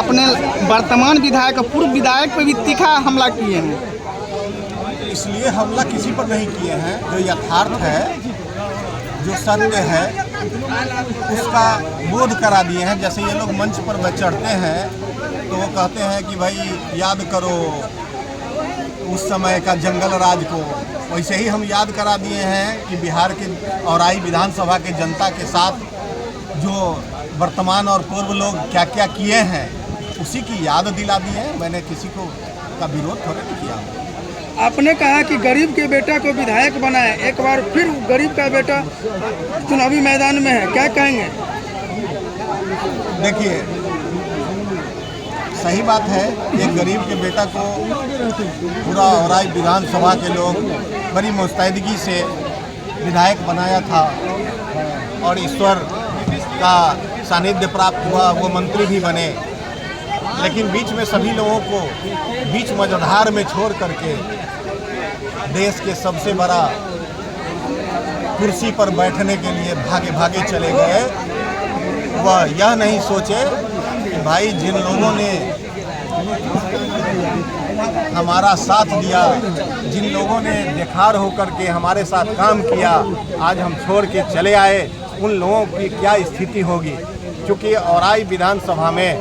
अपने वर्तमान विधायक पूर्व विधायक पर भी तीखा हमला किए हैं। इसलिए हमला किसी पर नहीं किए हैं, जो यथार्थ है, जो सत्य है, उसका बोध करा दिए हैं। जैसे ये लोग मंच पर चढ़ते हैं तो वो कहते हैं कि भाई याद करो उस समय का जंगल राज को, वैसे ही हम याद करा दिए हैं कि बिहार के औराई विधानसभा के जनता के साथ जो वर्तमान और पूर्व लोग क्या क्या किए हैं उसी की याद दिला दी है। मैंने किसी को का विरोध थोड़े नहीं किया। आपने कहा कि गरीब के बेटा को विधायक बनाए, एक बार फिर गरीब का बेटा चुनावी मैदान में है, क्या कहेंगे? देखिए, सही बात है, एक गरीब के बेटा को पूरा औराई विधानसभा के लोग बड़ी मुस्तैदगी से विधायक बनाया था और ईश्वर का सानिध्य प्राप्त हुआ, वो मंत्री भी बने। लेकिन बीच में सभी लोगों को बीच मझधार में छोड़ करके देश के सबसे बड़ा कुर्सी पर बैठने के लिए भागे भागे चले गए। वह यह नहीं सोचे कि भाई जिन लोगों ने हमारा साथ दिया, जिन लोगों ने देखार होकर के हमारे साथ काम किया, आज हम छोड़ के चले आए, उन लोगों की क्या स्थिति होगी। क्योंकि औराई विधानसभा में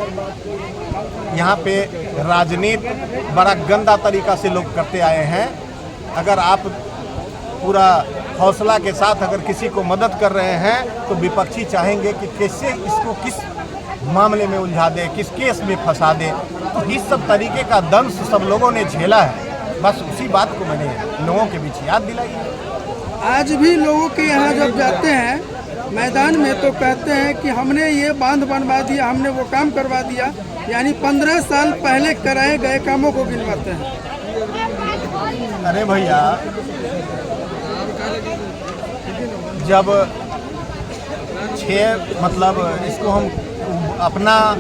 यहाँ पे राजनीति बड़ा गंदा तरीका से लोग करते आए हैं। अगर आप पूरा हौसला के साथ अगर किसी को मदद कर रहे हैं तो विपक्षी चाहेंगे कि कैसे इसको किस मामले में उलझा दे, किस केस में फंसा दे। तो इस सब तरीके का दंश सब लोगों ने झेला है। बस उसी बात को मैंने लोगों के बीच याद दिलाई है। आज भी लोगों के यहाँ जब जाते हैं मैदान में तो कहते हैं कि हमने ये बांध बनवा दिया, हमने वो काम करवा दिया, यानी 15 साल पहले कराए गए कामों को गिनवाते हैं। अरे भैया, जब इसको हम अपना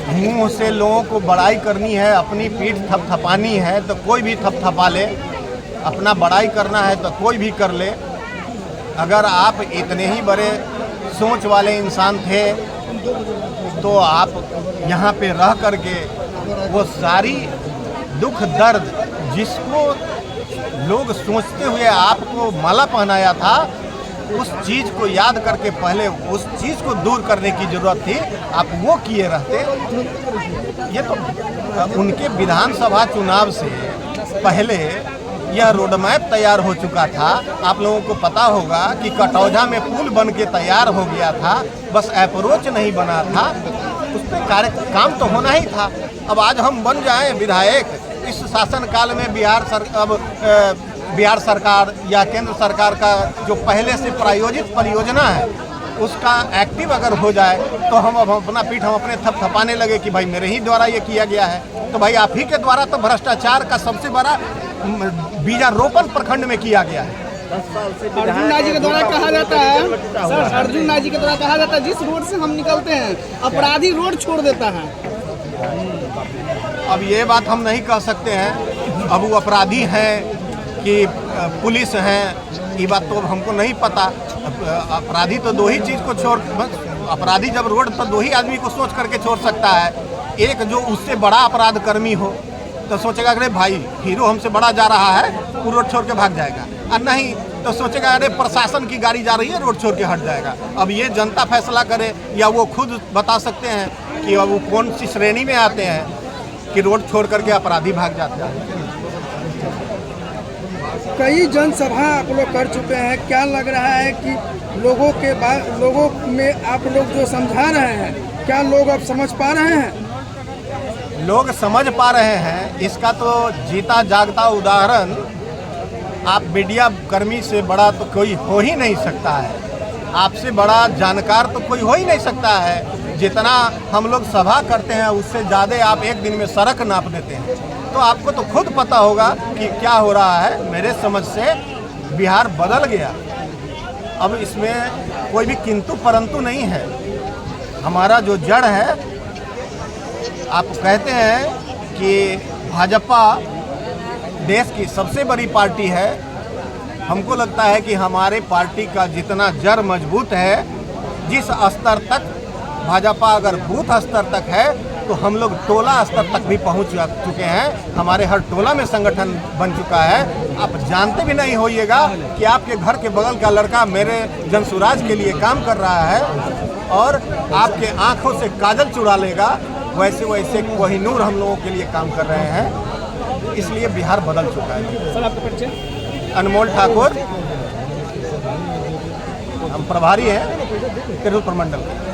मुंह से लोगों को बड़ाई करनी है, अपनी पीठ थपथपानी है तो कोई भी थपथपा ले, अपना बड़ाई करना है तो कोई भी कर ले। अगर आप इतने ही बड़े सोच वाले इंसान थे तो आप यहाँ पे रह करके वो सारी दुख दर्द जिसको लोग सोचते हुए आपको माला पहनाया था, उस चीज़ को याद करके पहले उस चीज़ को दूर करने की ज़रूरत थी, आप वो किए रहते। ये तो उनके विधानसभा चुनाव से पहले यह रोड मैप तैयार हो चुका था। आप लोगों को पता होगा कि कटौझा में पुल बन के तैयार हो गया था, बस अप्रोच नहीं बना था, उस पर काम तो होना ही था। अब आज हम बन जाएं विधायक, इस शासनकाल में बिहार सरकार या केंद्र सरकार का जो पहले से प्रायोजित परियोजना है उसका एक्टिव अगर हो जाए तो हम अपना पीठ हम अपने थपथपाने लगे कि भाई मेरे ही द्वारा ये किया गया है। तो भाई आप ही के द्वारा तो भ्रष्टाचार का सबसे बड़ा बीजारोपण प्रखंड में किया गया है। अर्जुन राय जी के द्वारा कहा जाता है, सर अर्जुन राय जी के द्वारा कहा जाता है जिस रोड से हम निकलते हैं अपराधी रोड छोड़ देता है। अब ये बात हम नहीं कह सकते हैं, अब वो अपराधी हैं कि पुलिस हैं, ये बात तो हमको नहीं पता। अपराधी तो दो ही चीज़ को अपराधी जब रोड पर दो ही आदमी को सोच करके छोड़ सकता है। एक जो उससे बड़ा अपराध कर्मी हो तो सोचेगा अरे भाई हीरो हमसे बड़ा जा रहा है, वो रोड छोड़ के भाग जाएगा, और नहीं तो सोचेगा अरे प्रशासन की गाड़ी जा रही है, रोड छोड़ के हट जाएगा। अब ये जनता फैसला करे या वो खुद बता सकते हैं कि वो कौन सी श्रेणी में आते हैं कि रोड छोड़ करके अपराधी भाग जाता है। कई जनसभा आप लोग कर चुके हैं, क्या लग रहा है कि लोगों में आप लोग जो समझा रहे हैं, क्या लोग अब समझ पा रहे हैं? लोग समझ पा रहे हैं, इसका तो जीता जागता उदाहरण आप मीडिया कर्मी से बड़ा तो कोई हो ही नहीं सकता है, आपसे बड़ा जानकार तो कोई हो ही नहीं सकता है। जितना हम लोग सभा करते हैं उससे ज़्यादा आप एक दिन में सड़क नाप देते हैं, तो आपको तो खुद पता होगा कि क्या हो रहा है। मेरे समझ से बिहार बदल गया, अब इसमें कोई भी किंतु परंतु नहीं है। हमारा जो जड़ है, आप कहते हैं कि भाजपा देश की सबसे बड़ी पार्टी है, हमको लगता है कि हमारे पार्टी का जितना जड़ मजबूत है, जिस स्तर तक भाजपा अगर बूथ स्तर तक है तो हम लोग टोला स्तर तक भी पहुंच चुके हैं। हमारे हर टोला में संगठन बन चुका है। आप जानते भी नहीं होइएगा कि आपके घर के बगल का लड़का मेरे जनसुराज के लिए काम कर रहा है और आपके आंखों से काजल चुरा लेगा। वैसे वैसे कोहिनूर हम लोगों के लिए काम कर रहे हैं। इसलिए बिहार बदल चुका है। सर आपका परिचय? अनमोल ठाकुर, हम प्रभारी हैं तिरहुत प्रमंडल के।